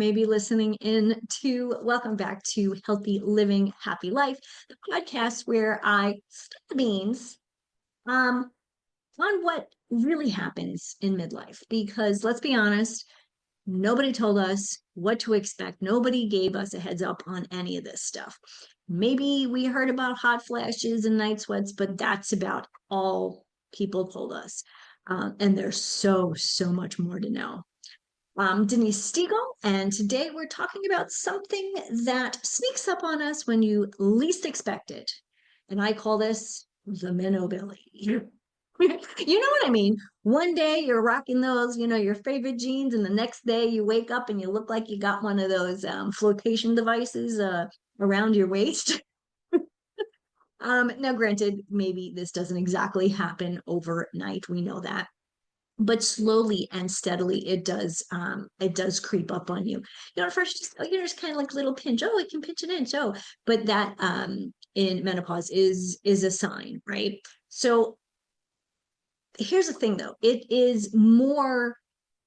may be listening in to. Welcome back to Healthy Living, Happy Life, the podcast where I spill the beans on what really happens in midlife. Because let's be honest, nobody told us what to expect. Nobody gave us a heads up on any of this stuff. Maybe we heard about hot flashes and night sweats, but that's about all people told us. And there's so much more to know. I'm Denise Stiegel, and today we're talking about something that sneaks up on us when you least expect it. And I call this the Meno-Belly. You know what I mean? One day you're rocking those, your favorite jeans, and the next day you wake up and you look like you got one of those flotation devices around your waist. Now, granted, maybe this doesn't exactly happen overnight. We know that. But slowly and steadily it does creep up on you. At first just kind of like a little pinch. Oh, it can pinch an inch. Oh, but that in menopause is a sign, right? So here's the thing though, it is more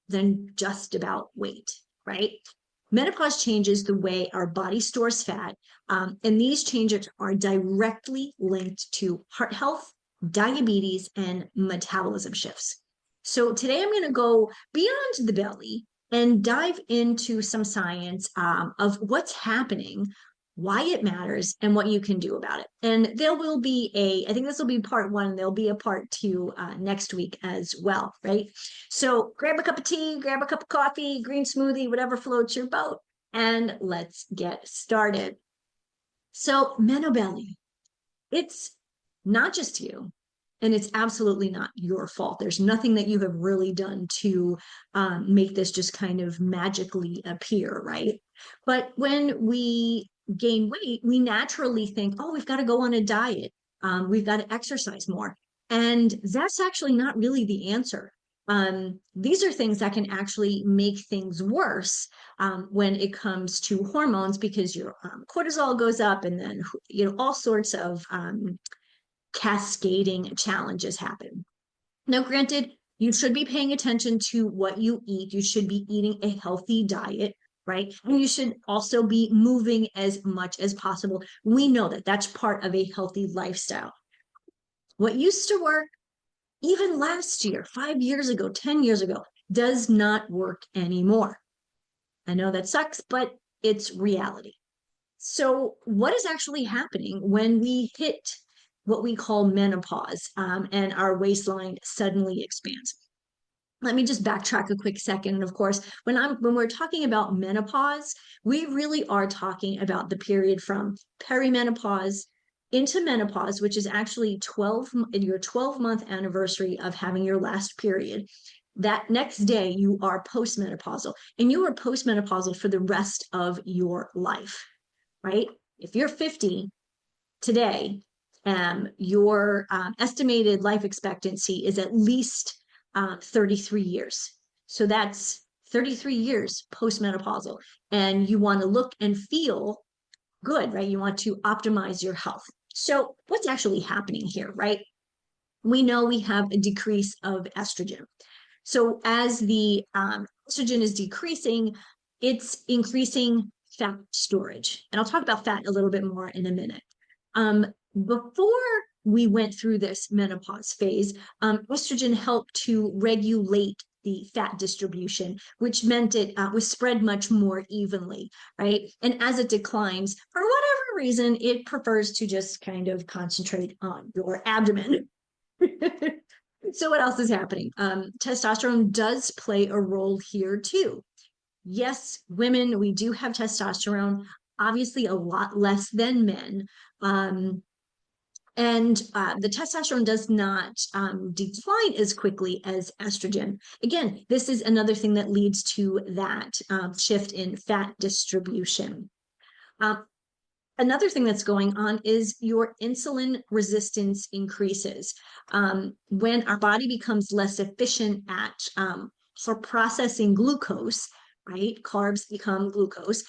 than just about weight, right? Menopause changes the way our body stores fat, and these changes are directly linked to heart health, diabetes, and metabolism shifts. So today I'm going to go beyond the belly and dive into some science of what's happening, why it matters, and what you can do about it. And there will be I think this will be part one. There'll be a part two next week as well, right? So grab a cup of tea, grab a cup of coffee, green smoothie, whatever floats your boat, and let's get started. So Meno-Belly, it's not just you. And it's absolutely not your fault. There's nothing that you have really done to make this just kind of magically appear, right? But when we gain weight, we naturally think, oh, we've got to go on a diet. We've got to exercise more. And that's actually not really the answer. These are things that can actually make things worse when it comes to hormones, because your cortisol goes up, and then all sorts of cascading challenges happen. Now, granted, you should be paying attention to what you eat. You should be eating a healthy diet, right? And you should also be moving as much as possible. We know that that's part of a healthy lifestyle. What used to work, even last year, 5 years ago, 10 years ago, does not work anymore. I know that sucks, but it's reality. So what is actually happening when we hit what we call menopause and our waistline suddenly expands? Let me just backtrack a quick second. Of course, when we're talking about menopause, we really are talking about the period from perimenopause into menopause, which is actually your 12-month anniversary of having your last period. That next day, you are postmenopausal, and you are postmenopausal for the rest of your life, right? If you're 50 today, your estimated life expectancy is at least 33 years. So that's 33 years postmenopausal. And you want to look and feel good, right? You want to optimize your health. So what's actually happening here, right? We know we have a decrease of estrogen. So as the estrogen is decreasing, it's increasing fat storage. And I'll talk about fat a little bit more in a minute. Before we went through this menopause phase, estrogen helped to regulate the fat distribution, which meant it was spread much more evenly, right? And as it declines, for whatever reason, it prefers to just kind of concentrate on your abdomen. So what else is happening? Testosterone does play a role here too. Yes, women, we do have testosterone, obviously a lot less than men. And the testosterone does not decline as quickly as estrogen. Again, this is another thing that leads to that shift in fat distribution. Another thing that's going on is your insulin resistance increases. When our body becomes less efficient at for processing glucose, right? Carbs become glucose.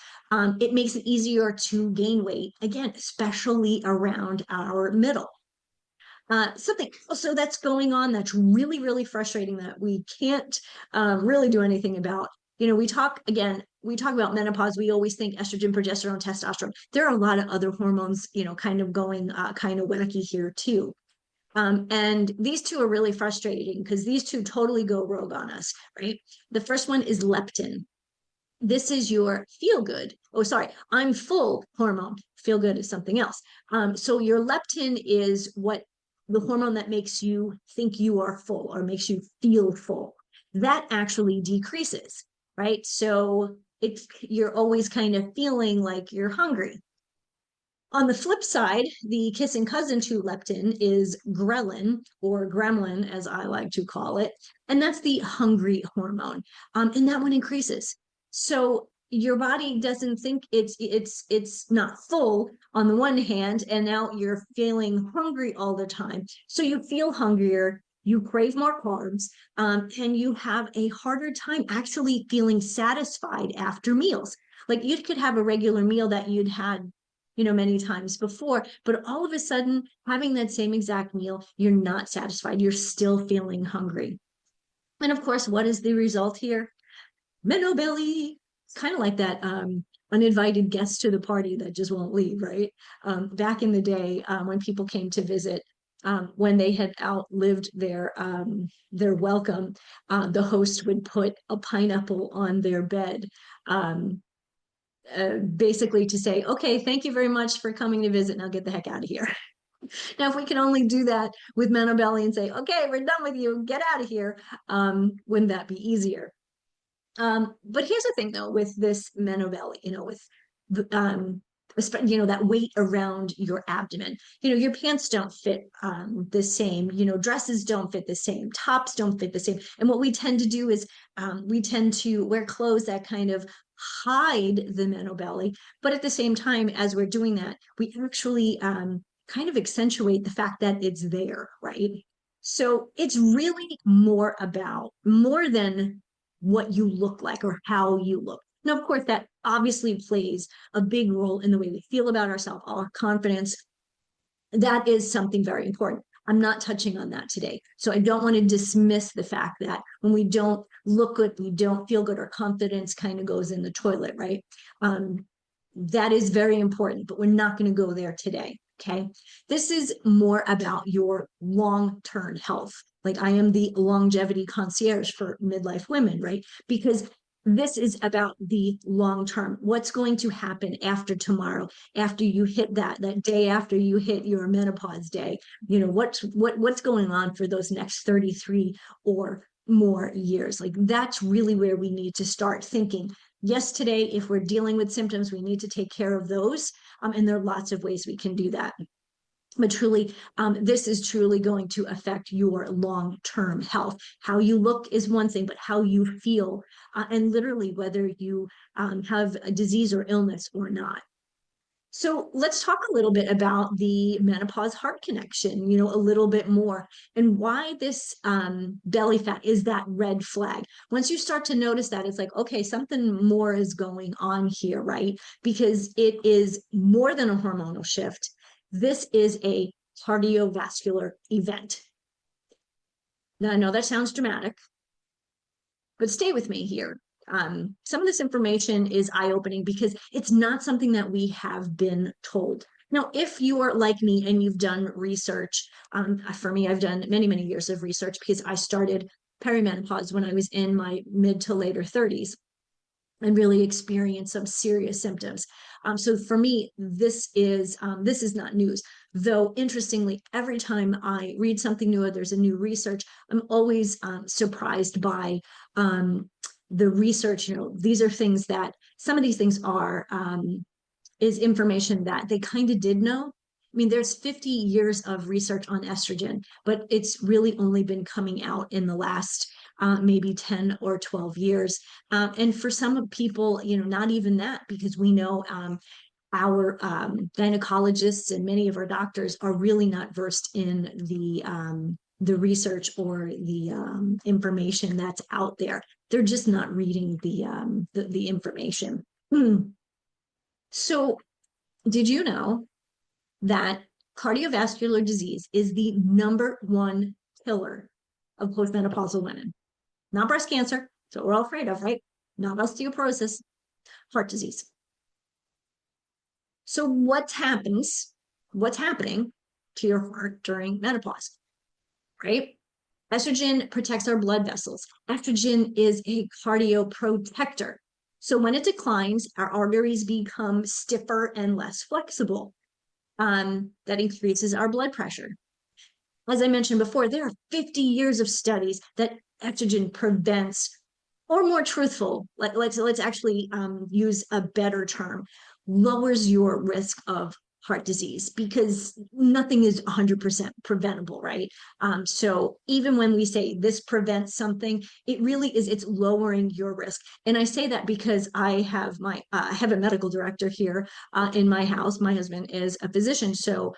It makes it easier to gain weight, again, especially around our middle. Something also that's going on that's really frustrating that we can't really do anything about we talk about menopause, we always think estrogen, progesterone, testosterone. There are a lot of other hormones, kind of going kind of wacky here too. And these two are really frustrating because these two totally go rogue on us, right? The first one is leptin. This is your feel good. Oh, sorry, I'm full hormone. Feel good is something else. So your leptin is what the hormone that makes you think you are full or makes you feel full. That actually decreases, right? So you're always kind of feeling like you're hungry. On the flip side, the kissing cousin to leptin is ghrelin, or gremlin, as I like to call it, and that's the hungry hormone. And that one increases. So your body doesn't think it's not full on the one hand, and now you're feeling hungry all the time. So you feel hungrier, you crave more carbs, and you have a harder time actually feeling satisfied after meals. Like you could have a regular meal that you'd had many times before, but all of a sudden having that same exact meal, you're not satisfied. You're still feeling hungry. And of course, what is the result here? Meno-Belly. It's kind of like that uninvited guest to the party that just won't leave, right? Back in the day, when people came to visit, when they had outlived their welcome, the host would put a pineapple on their bed. Basically to say, okay, thank you very much for coming to visit. Now get the heck out of here. Now, if we can only do that with Meno-Belly and say, okay, we're done with you, get out of here, wouldn't that be easier? But here's the thing, though, with this Meno-Belly, with that weight around your abdomen. Your pants don't fit the same. Dresses don't fit the same. Tops don't fit the same. And what we tend to do is we tend to wear clothes that kind of hide the Meno-Belly, but at the same time, as we're doing that, we actually kind of accentuate the fact that it's there, right? So it's really more than what you look like or how you look. Now, of course, that obviously plays a big role in the way we feel about ourselves, our confidence. That is something very important. I'm not touching on that today. So I don't want to dismiss the fact that when we don't look good, we don't feel good, our confidence kind of goes in the toilet, right? That is very important, but we're not going to go there today. Okay. This is more about your long-term health. Like I am the longevity concierge for midlife women, right? Because this is about the long term. What's going to happen after tomorrow, after you hit that day after you hit your menopause day? What's going on for those next 33 or more years? Like that's really where we need to start thinking. Yes, today, if we're dealing with symptoms, we need to take care of those. And there are lots of ways we can do that. But truly, this is truly going to affect your long-term health. How you look is one thing, but how you feel, and literally whether you have a disease or illness or not. So let's talk a little bit about the menopause heart connection, a little bit more, and why this belly fat is that red flag. Once you start to notice that, it's like, okay, something more is going on here, right? Because it is more than a hormonal shift. This is a cardiovascular event. Now, I know that sounds dramatic, but stay with me here. Some of this information is eye-opening because it's not something that we have been told. Now, if you are like me and you've done research, for me, I've done many, many years of research because I started perimenopause when I was in my mid to later 30s and really experienced some serious symptoms. So for me, this is not news. Though interestingly, every time I read something new or there's a new research, I'm always surprised by the research. These are things that some of these things are is information that they kind of did know. I mean, there's 50 years of research on estrogen, but it's really only been coming out in the last maybe 10 or 12 years. And for some people, not even that, because we know our gynecologists and many of our doctors are really not versed in the research or the information that's out there. They're just not reading the information. So, did you know that cardiovascular disease is the #1 killer of postmenopausal women? Not breast cancer, so we're all afraid of, right? not osteoporosis, heart disease. So what's happening to your heart during menopause, right? Estrogen protects our blood vessels. Estrogen is a cardioprotector. So when it declines, our arteries become stiffer and less flexible. That increases our blood pressure. As I mentioned before, there are 50 years of studies that estrogen prevents, or more truthful, let's actually use a better term, lowers your risk of heart disease, because nothing is 100% preventable, right? So even when we say this prevents something, it really is, it's lowering your risk. And I say that because I have a medical director here in my house. My husband is a physician. So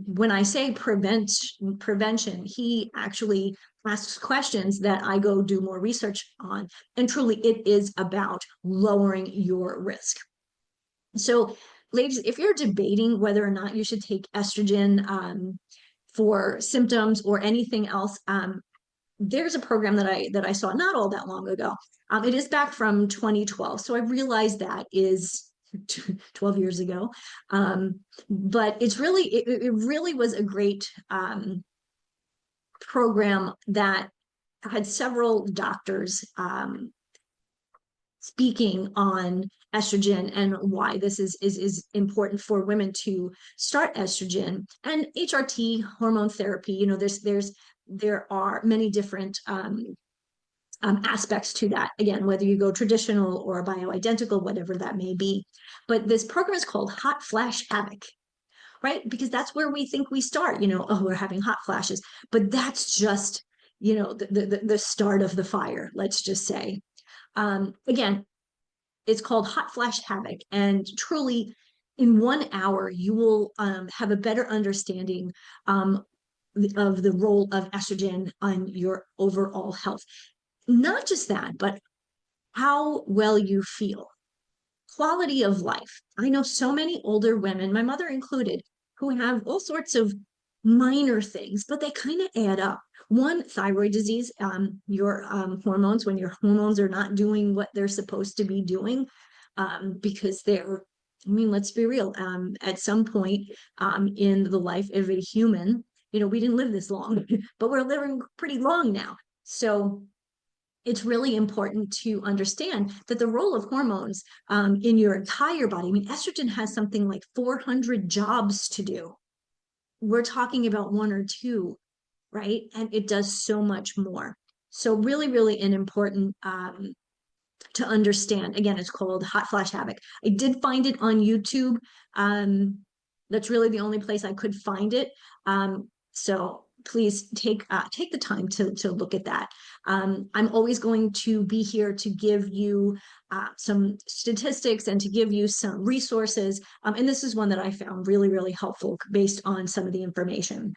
when I say prevention, he actually asks questions that I go do more research on. And truly, it is about lowering your risk. So, ladies, if you're debating whether or not you should take estrogen for symptoms or anything else, there's a program that I saw not all that long ago. It is back from 2012, so I realized that is 12 years ago. But it really was a great program that had several doctors speaking on estrogen and why this is important for women to start estrogen and HRT hormone therapy. You know, there are many different aspects to that. Again, whether you go traditional or bioidentical, whatever that may be. But this program is called Hot Flash Havoc, right? Because that's where we think we start. You know, oh, we're having hot flashes, but that's just, you know, the start of the fire. Let's just say. Again, it's called Hot Flash Havoc, and truly, in 1 hour, you will have a better understanding of the role of estrogen on your overall health. Not just that, but how well you feel, quality of life. I know so many older women, my mother included, who have all sorts of minor things, but they kind of add up. One, thyroid disease, your hormones, when your hormones are not doing what they're supposed to be doing, because I mean, let's be real, at some point in the life of a human, you know, we didn't live this long, but we're living pretty long now. So it's really important to understand that the role of hormones in your entire body, I mean, estrogen has something like 400 jobs to do. We're talking about one or two, right? And it does so much more. So really, really an important to understand. Again, it's called Hot Flash Havoc. I did find it on YouTube. That's really the only place I could find it. So please take the time to look at that. I'm always going to be here to give you some statistics and to give you some resources. And this is one that I found really, really helpful based on some of the information.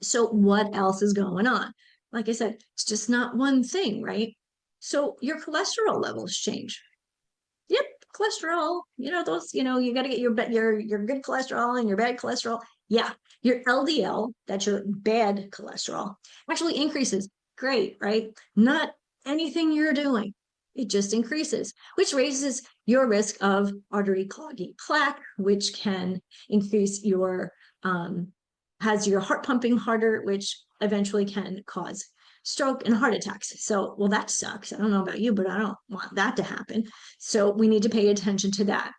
So what else is going on? Like I said, it's just not one thing, right? So your cholesterol levels change. Yep, cholesterol, you know, those, you know, you got to get your good cholesterol and your bad cholesterol. Yeah, your LDL, that's your bad cholesterol, actually increases. Great, right? Not anything you're doing. It just increases, which raises your risk of artery clogging plaque, which can increase your, has your heart pumping harder, which eventually can cause stroke and heart attacks. So, well, that sucks. I don't know about you, but I don't want that to happen. So we need to pay attention to that.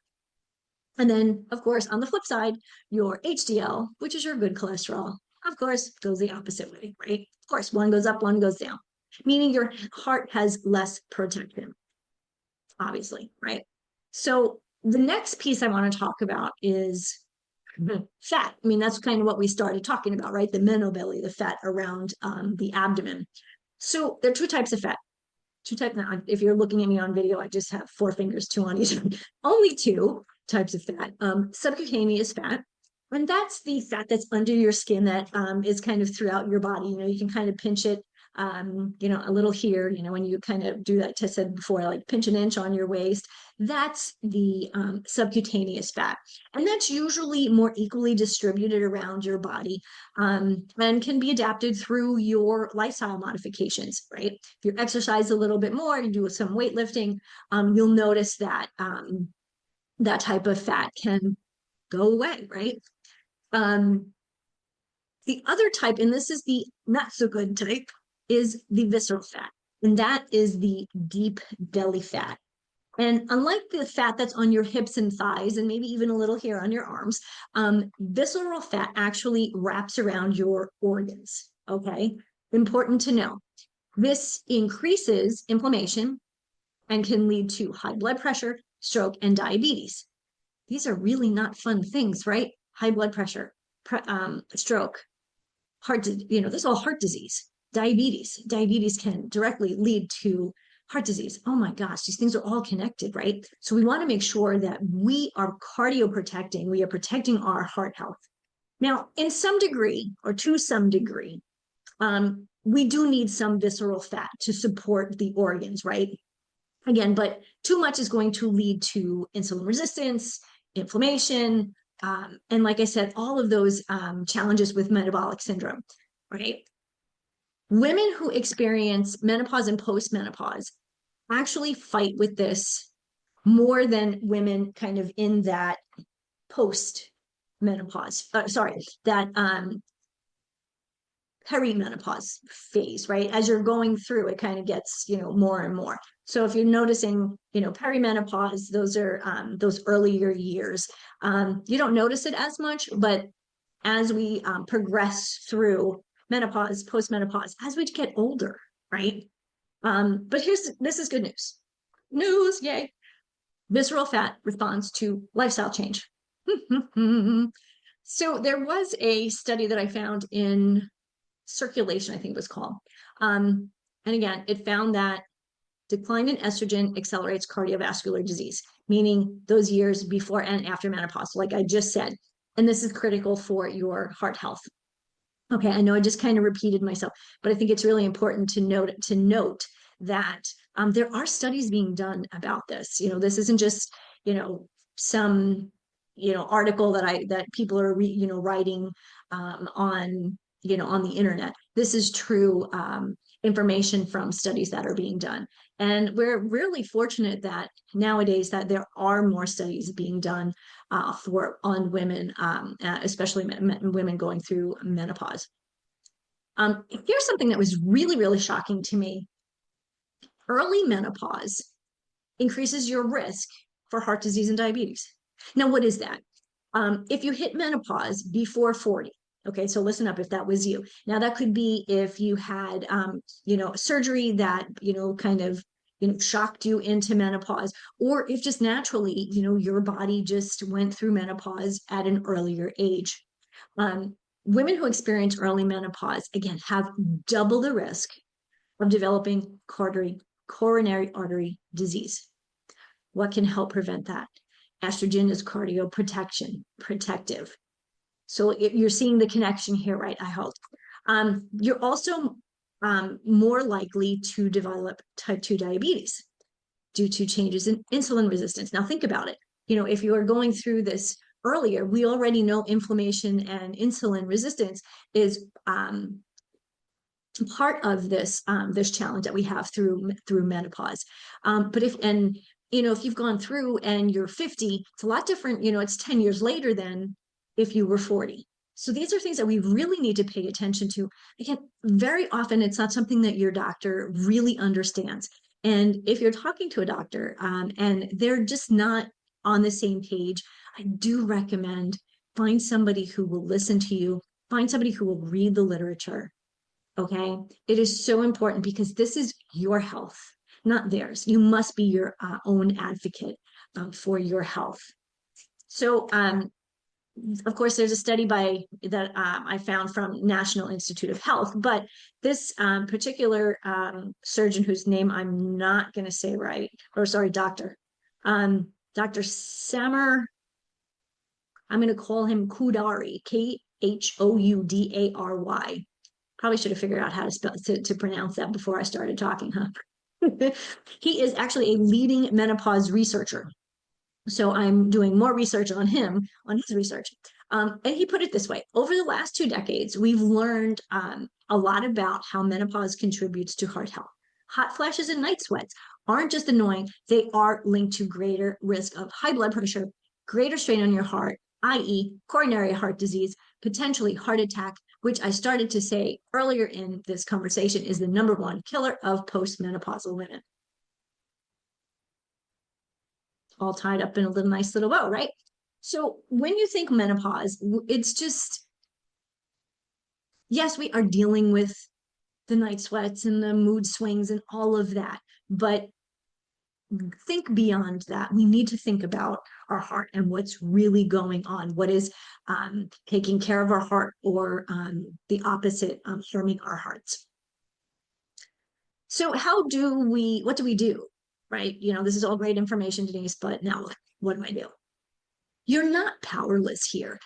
And then, of course, on the flip side, your HDL, which is your good cholesterol, of course, goes the opposite way, right? Of course, one goes up, one goes down, meaning your heart has less protection, obviously, right? So the next piece I want to talk about is fat. I mean, that's kind of what we started talking about, right? The Meno-Belly, the fat around the abdomen. So there are two types of fat. Two types. Now, if you're looking at me on video, I just have 4 fingers, 2 on each. Only 2 types of fat. Subcutaneous fat, and that's the fat that's under your skin that is kind of throughout your body. You know, you can kind of pinch it a little here, when you kind of do that, I said before, like pinch an inch on your waist, that's the subcutaneous fat. And that's usually more equally distributed around your body, and can be adapted through your lifestyle modifications, right? If you exercise a little bit more, you do some weightlifting, you'll notice that that type of fat can go away, right? Um, the other type, and this is the not so good type, is the visceral fat. And that is the deep belly fat. And unlike the fat that's on your hips and thighs, and maybe even a little here on your arms, visceral fat actually wraps around your organs. Okay. Important to know. This increases inflammation and can lead to high blood pressure, stroke, and diabetes. These are really not fun things, right? High blood pressure, stroke, this is all heart disease. Diabetes can directly lead to heart disease. Oh my gosh, these things are all connected, right? So we want to make sure that we are cardio protecting, we are protecting our heart health. Now, in some degree, or to some degree, we do need some visceral fat to support the organs, right? Again, but too much is going to lead to insulin resistance, inflammation, and like I said, all of those challenges with metabolic syndrome, right? Women who experience menopause and postmenopause actually fight with this more than women kind of in that post menopause, that perimenopause phase, right? As you're going through, it kind of gets, more and more. So if you're noticing, perimenopause, those are those earlier years. You don't notice it as much, but as we progress through menopause, postmenopause, as we get older, right? But this is good news. Yay. Visceral fat responds to lifestyle change. So there was a study that I found in Circulation, I think it was called. And again, it found that decline in estrogen accelerates cardiovascular disease, meaning those years before and after menopause, like I just said. And this is critical for your heart health. Okay, I know I just kind of repeated myself, but I think it's really important to note that there are studies being done about this. This isn't just some article that people are writing on on the internet. This is true information from studies that are being done. And we're really fortunate that nowadays that there are more studies being done on women, especially women going through menopause. Here's something that was really, really shocking to me. Early menopause increases your risk for heart disease and diabetes. Now, what is that? If you hit menopause before 40, okay, so listen up if that was you. Now, that could be if you had, surgery that, kind of, shocked you into menopause, or if just naturally, your body just went through menopause at an earlier age. Women who experience early menopause, again, have double the risk of developing coronary artery disease. What can help prevent that? Estrogen is protective. So you're seeing the connection here, right? I hope. You're also more likely to develop type 2 diabetes due to changes in insulin resistance. Now think about it. If you are going through this earlier, we already know inflammation and insulin resistance is part of this challenge that we have through menopause. But if you've gone through and you're 50, it's a lot different. It's 10 years later than if you were 40. So these are things that we really need to pay attention to. Again, very often it's not something that your doctor really understands. And if you're talking to a doctor and they're just not on the same page, I do recommend find somebody who will listen to you, find somebody who will read the literature. Okay. It is so important because this is your health, not theirs. You must be your own advocate for your health. So, of course, there's a study that I found from National Institute of Health, but this particular surgeon whose name I'm not going to say right, or sorry, doctor, Dr. Samer, I'm going to call him Khoudary, Khoudary. Probably should have figured out how to spell to pronounce that before I started talking, huh? He is actually a leading menopause researcher. So I'm doing more research on him, on his research. And he put it this way: over the last 2 decades, we've learned a lot about how menopause contributes to heart health. Hot flashes and night sweats aren't just annoying, they are linked to greater risk of high blood pressure, greater strain on your heart, i.e., coronary heart disease, potentially heart attack, which I started to say earlier in this conversation is the number one killer of postmenopausal women. All tied up in a little nice little bow, right? So when you think menopause, it's just, yes, we are dealing with the night sweats and the mood swings and all of that, but think beyond that. We need to think about our heart and what's really going on. What is taking care of our heart, or the opposite, harming our hearts. So what do we do? Right? This is all great information, Denise, but now what do I do? You're not powerless here.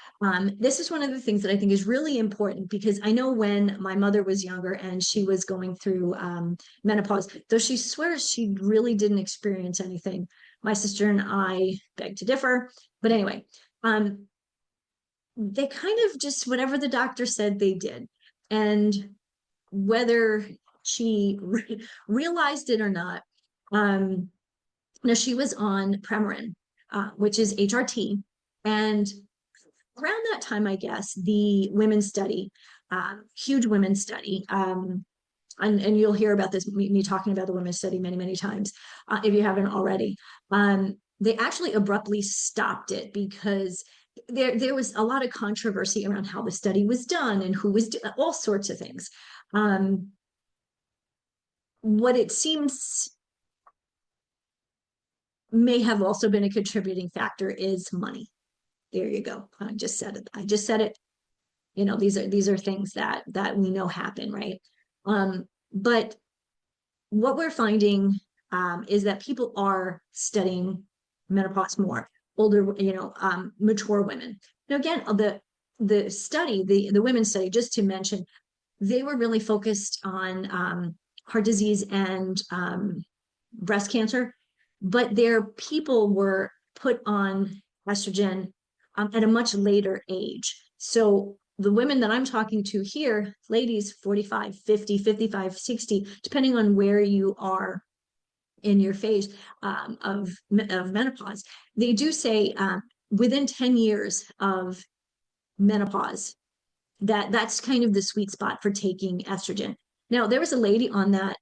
This is one of the things that I think is really important, because I know when my mother was younger and she was going through menopause, though she swears she really didn't experience anything. My sister and I beg to differ. But anyway, they kind of just, whatever the doctor said, they did. And whether she realized it or not, no, she was on Premarin, which is HRT. And around that time, I guess, the women's study, huge women's study, and you'll hear about this, me talking about the women's study many, many times, if you haven't already. They actually abruptly stopped it because there was a lot of controversy around how the study was done and who was doing all sorts of things. What it seems may have also been a contributing factor is money. There you go. I just said it. These are things that we know happen, right? But what we're finding is that people are studying menopause more, older, mature women. Now, again, the study, the women's study, just to mention, they were really focused on heart disease and breast cancer, but their people were put on estrogen at a much later age. So the women that I'm talking to here, ladies 45, 50, 55, 60, depending on where you are in your phase of menopause, they do say within 10 years of menopause, that's kind of the sweet spot for taking estrogen. Now, there was a lady on that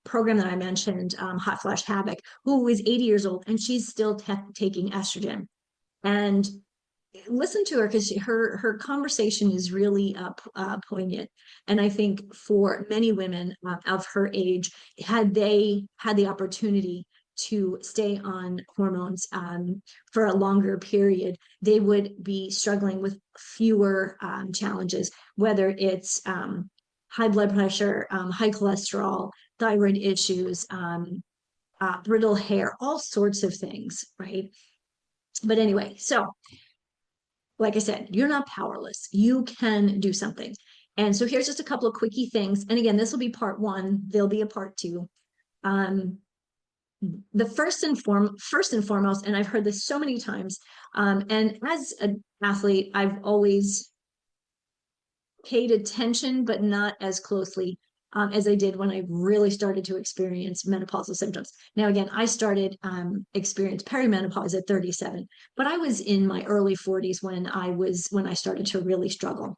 program that I mentioned, Hot Flash Havoc, who is 80 years old, and she's still taking estrogen. And listen to her, because her conversation is really poignant. And I think for many women of her age, had they had the opportunity to stay on hormones for a longer period, they would be struggling with fewer challenges, whether it's high blood pressure, high cholesterol, thyroid issues, brittle hair, all sorts of things, right? But anyway, so like I said, you're not powerless. You can do something. And so here's just a couple of quickie things. And again, this will be part one. There'll be a part two. The first and foremost, and I've heard this so many times, and as an athlete, I've always paid attention, but not as closely as I did when I really started to experience menopausal symptoms. Now, again, I started experience perimenopause at 37, but I was in my early 40s when I started to really struggle.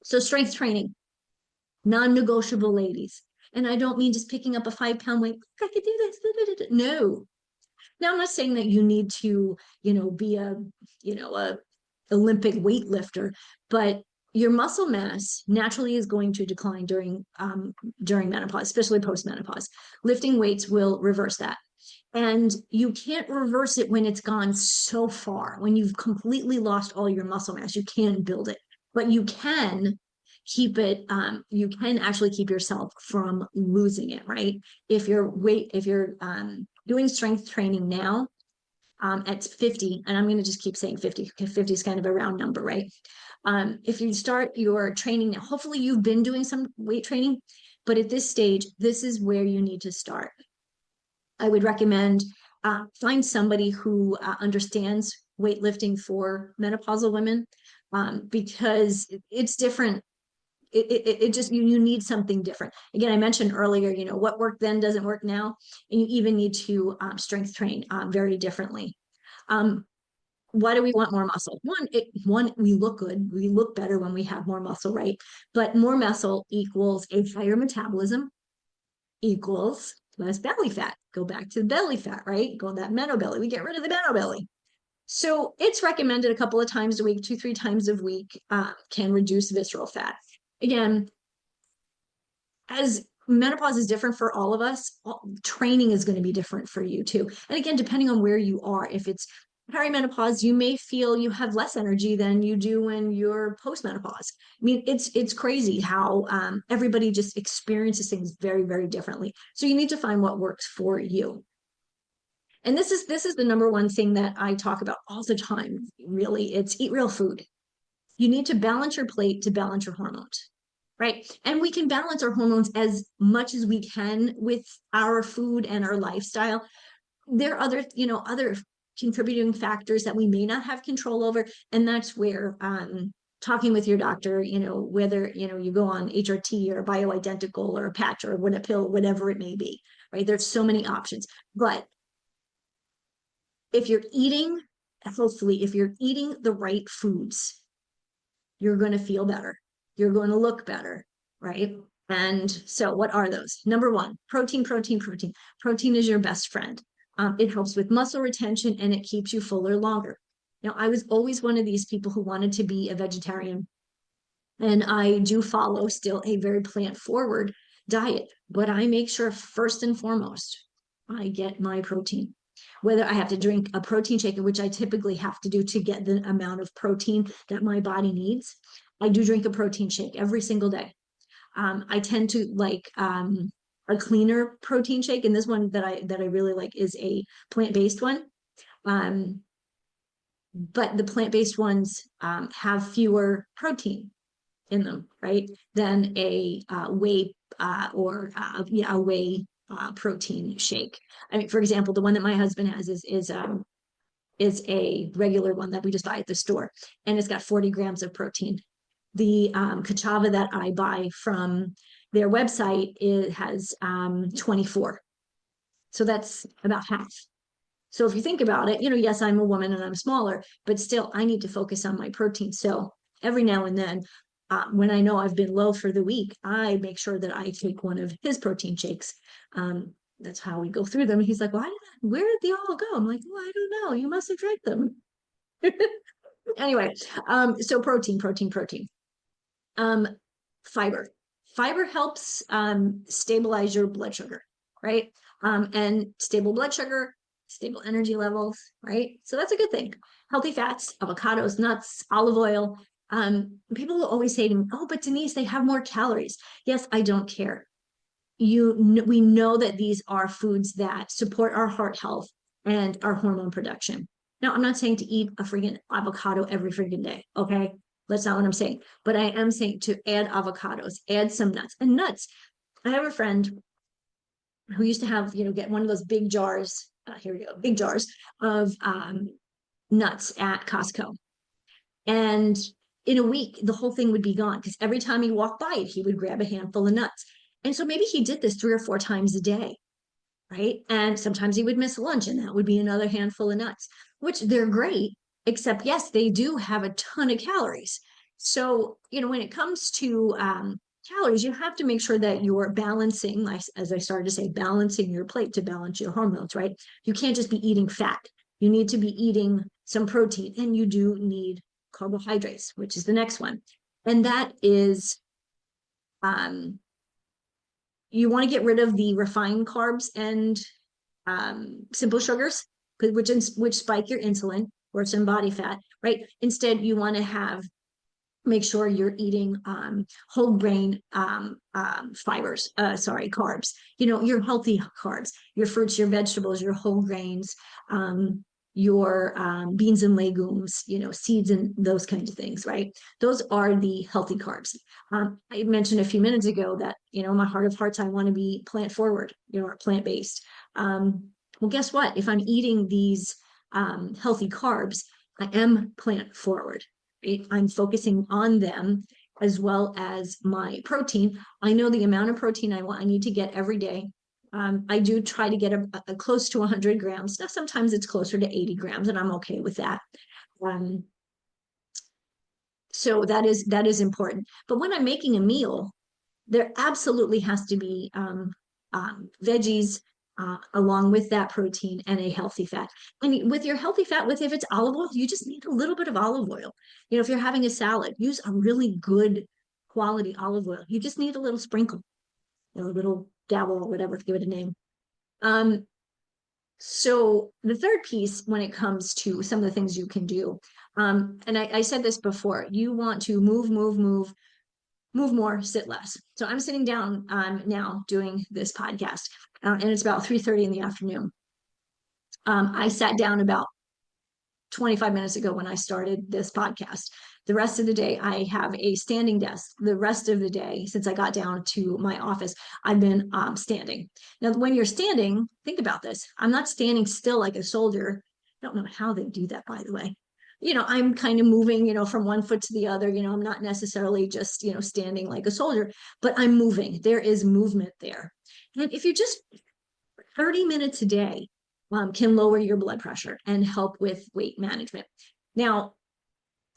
So strength training, non-negotiable, ladies. And I don't mean just picking up a 5-pound weight. I could do this. No. Now, I'm not saying that you need to, be a Olympic weightlifter, but your muscle mass naturally is going to decline during menopause, especially post-menopause. Lifting weights will reverse that. And you can't reverse it when it's gone so far. When you've completely lost all your muscle mass, you can't build it. But you can keep it, you can actually keep yourself from losing it, right? If you're doing strength training now, at 50, and I'm going to just keep saying 50 because 50 is kind of a round number, right? If you start your training now, hopefully you've been doing some weight training, but at this stage, this is where you need to start. I would recommend find somebody who understands weightlifting for menopausal women, because it's different. It just you need something different. Again, I mentioned earlier, what worked then doesn't work now, and you even need to strength train very differently. Why do we want more muscle? One, we look good. We look better when we have more muscle, right? But more muscle equals a higher metabolism, equals less belly fat. Go back to the belly fat, right? Go that Meno-Belly. We get rid of the Meno-Belly. So it's recommended a couple of times a week, 2-3 times a week, can reduce visceral fat. Again, as menopause is different for all of us, training is going to be different for you too. And again, depending on where you are, if it's perimenopause, you may feel you have less energy than you do when you're postmenopause. I mean, it's crazy how everybody just experiences things very, very differently. So you need to find what works for you. And this is the number one thing that I talk about all the time, really. It's eat real food. You need to balance your plate to balance your hormones, right? And we can balance our hormones as much as we can with our food and our lifestyle. There are other contributing factors that we may not have control over. And that's where talking with your doctor, whether, you go on HRT or bioidentical or a patch or a pill, whatever it may be, right? There's so many options. But if you're eating, hopefully, if you're eating the right foods, you're going to feel better. You're going to look better, right? And so what are those? Number one, protein, protein, protein. Protein is your best friend. It helps with muscle retention and it keeps you fuller longer. Now, I was always one of these people who wanted to be a vegetarian, and I do follow still a very plant-forward diet, but I make sure first and foremost, I get my protein. Whether I have to drink a protein shake, which I typically have to do to get the amount of protein that my body needs, I do drink a protein shake every single day. I tend to like a cleaner protein shake, and this one that I really like is a plant-based one. But the plant-based ones have fewer protein in them, right? Than a whey or a whey protein shake. I mean, for example, the one that my husband has is a regular one that we just buy at the store, and it's got 40 grams of protein. The cachava that I buy from their website, it has 24. So that's about half. So if you think about it, yes, I'm a woman and I'm smaller, but still I need to focus on my protein. So every now and then, when I know I've been low for the week, I make sure that I take one of his protein shakes. That's how we go through them. He's like, where did they all go? I'm like, well, I don't know. You must have drank them. Anyway, so protein, protein, protein. Fiber. Fiber helps stabilize your blood sugar, right? And stable blood sugar, stable energy levels, right? So that's a good thing. Healthy fats, avocados, nuts, olive oil. People will always say to me, oh, but Denise, they have more calories. Yes, I don't care. We know that these are foods that support our heart health and our hormone production. Now, I'm not saying to eat a freaking avocado every freaking day, okay? That's not what I'm saying. But I am saying to add avocados, add some nuts. And nuts, I have a friend who used to have, get one of those big jars, here we go, big jars of nuts at Costco. And in a week, the whole thing would be gone because every time he walked by it, he would grab a handful of nuts. And so maybe he did this 3 or 4 times a day, right? And sometimes he would miss lunch, and that would be another handful of nuts, which they're great, except yes, they do have a ton of calories. So, when it comes to calories, you have to make sure that you're balancing, as I started to say, balancing your plate to balance your hormones, right? You can't just be eating fat. You need to be eating some protein, and you do need carbohydrates, which is the next one. And that is, you want to get rid of the refined carbs and simple sugars, which spike your insulin or some body fat, right? Instead, you want to make sure you're eating whole grain carbs, your healthy carbs, your fruits, your vegetables, your whole grains, your beans and legumes, seeds and those kinds of things, right? Those are the healthy carbs. I mentioned a few minutes ago that, in my heart of hearts, I want to be plant forward, or plant-based. Well, guess what? If I'm eating these healthy carbs, I am plant forward. Right? I'm focusing on them as well as my protein. I know the amount of protein I need to get every day. I do try to get a close to 100 grams. Now, sometimes it's closer to 80 grams, and I'm okay with that. So that is important. But when I'm making a meal, there absolutely has to be veggies along with that protein and a healthy fat. And with your healthy fat, if it's olive oil, you just need a little bit of olive oil. If you're having a salad, use a really good quality olive oil. You just need a little sprinkle, a little dabble or whatever, give it a name. So the third piece, when it comes to some of the things you can do, and I said this before, you want to move more, sit less. So I'm sitting down now doing this podcast, and it's about 3:30 in the afternoon. I sat down about 25 minutes ago when I started this podcast. The rest of the day, I have a standing desk. The rest of the day, since I got down to my office, I've been standing. Now, when you're standing, think about this. I'm not standing still like a soldier. I don't know how they do that, by the way. I'm kind of moving, from one foot to the other. I'm not necessarily just, standing like a soldier, but I'm moving. There is movement there. And if you just 30 minutes a day, can lower your blood pressure and help with weight management. Now,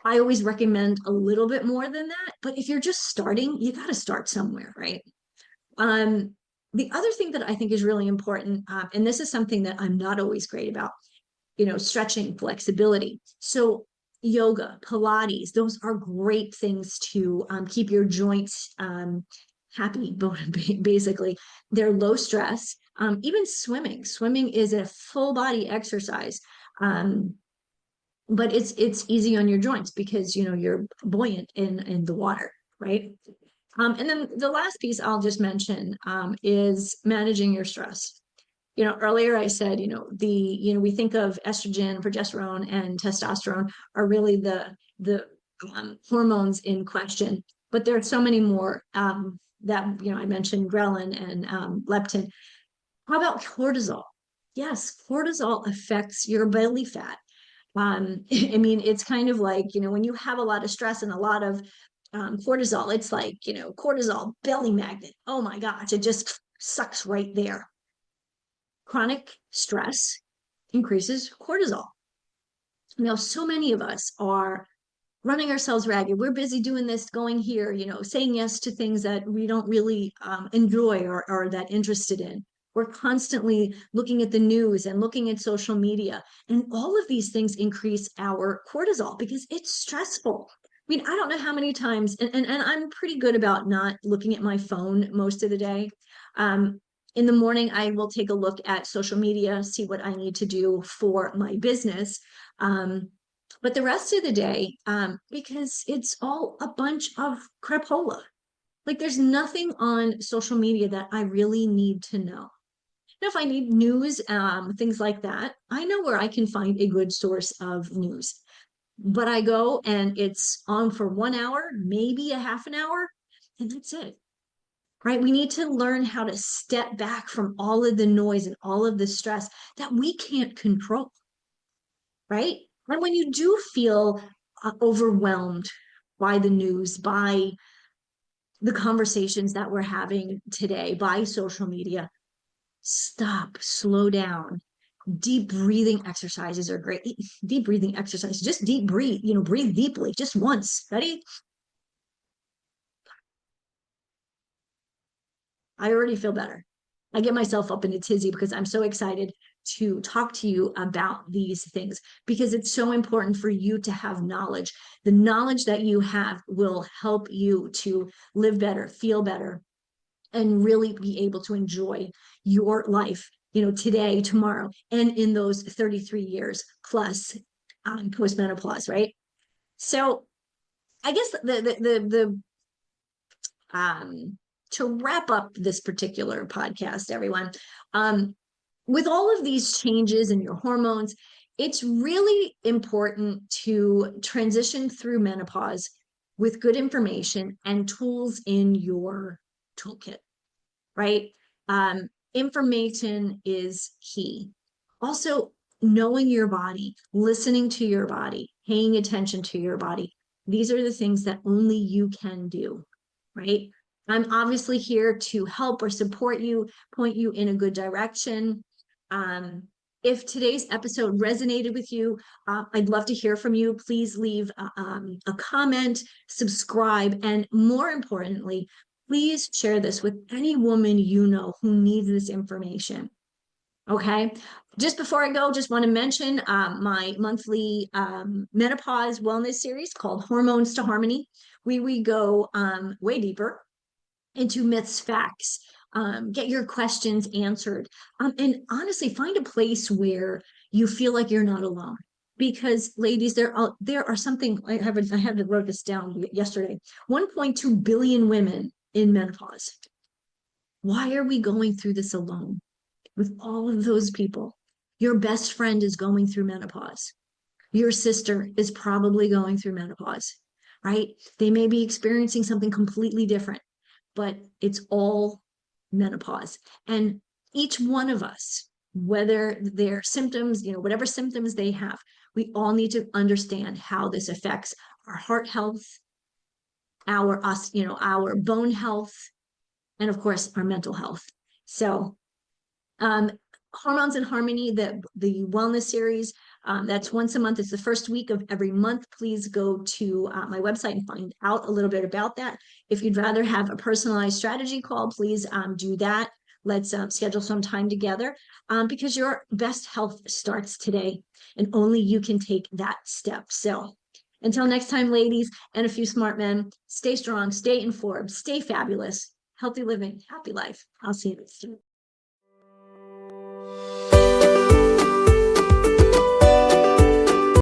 I always recommend a little bit more than that, but if you're just starting, you got to start somewhere, right? The other thing that I think is really important, and this is something that I'm not always great about, stretching, flexibility. So yoga, Pilates, those are great things to keep your joints happy, basically. They're low stress. Even swimming is a full body exercise. But it's easy on your joints because, you're buoyant in the water, right? And then the last piece I'll just mention is managing your stress. Earlier I said, we think of estrogen, progesterone, and testosterone are really the hormones in question, but there are so many more that, I mentioned ghrelin and leptin. How about cortisol? Yes, cortisol affects your belly fat. I mean, it's kind of like, when you have a lot of stress and a lot of cortisol, it's like, cortisol belly magnet. Oh my gosh, it just sucks right there. Chronic stress increases cortisol. Now, so many of us are running ourselves ragged. We're busy doing this, going here, saying yes to things that we don't really enjoy or are that interested in. We're constantly looking at the news and looking at social media. And all of these things increase our cortisol because it's stressful. I mean, I don't know how many times, and I'm pretty good about not looking at my phone most of the day. In the morning, I will take a look at social media, see what I need to do for my business. But the rest of the day, because it's all a bunch of crapola. Like there's nothing on social media that I really need to know. Now, if I need news, things like that, I know where I can find a good source of news. But I go and it's on for 1 hour, maybe a half an hour, and that's it. Right? We need to learn how to step back from all of the noise and all of the stress that we can't control. Right? And when you do feel overwhelmed by the news, by the conversations that we're having today, by social media, stop, slow down. Deep breathing exercises are great. Deep breathing exercise, just deep breathe, breathe deeply just once. Ready? I already feel better. I get myself up in a tizzy because I'm so excited to talk to you about these things because it's so important for you to have knowledge. The knowledge that you have will help you to live better, feel better, and really be able to enjoy your life, today, tomorrow, and in those 33 years plus post-menopause, right? So I guess the to wrap up this particular podcast, everyone, with all of these changes in your hormones, it's really important to transition through menopause with good information and tools in your toolkit, right? Information is key. Also, knowing your body, listening to your body, paying attention to your body. These are the things that only you can do, right? I'm obviously here to help or support you, point you in a good direction. Um, if today's episode resonated with you, I'd love to hear from you. Please leave a comment, subscribe, and more importantly, please share this with any woman you know who needs this information. Okay. Just before I go, just want to mention my monthly menopause wellness series called Hormones to Harmony. We go way deeper into myths, facts, get your questions answered, and honestly, find a place where you feel like you're not alone. Because, ladies, there are something I had to wrote this down yesterday. 1.2 billion women in menopause. Why are we going through this alone? With all of those people, your best friend is going through menopause. Your sister is probably going through menopause, right? They may be experiencing something completely different, but it's all menopause. And each one of us, whether their symptoms, whatever symptoms they have, we all need to understand how this affects our heart health, our bone health, and of course, our mental health. So um, Hormones in Harmony, the wellness series, that's once a month. It's the first week of every month. Please go to my website and find out a little bit about that. If you'd rather have a personalized strategy call, please do that. Let's schedule some time together because your best health starts today and only you can take that step. So until next time, ladies and a few smart men, stay strong, stay informed, stay fabulous, healthy living, happy life. I'll see you next time.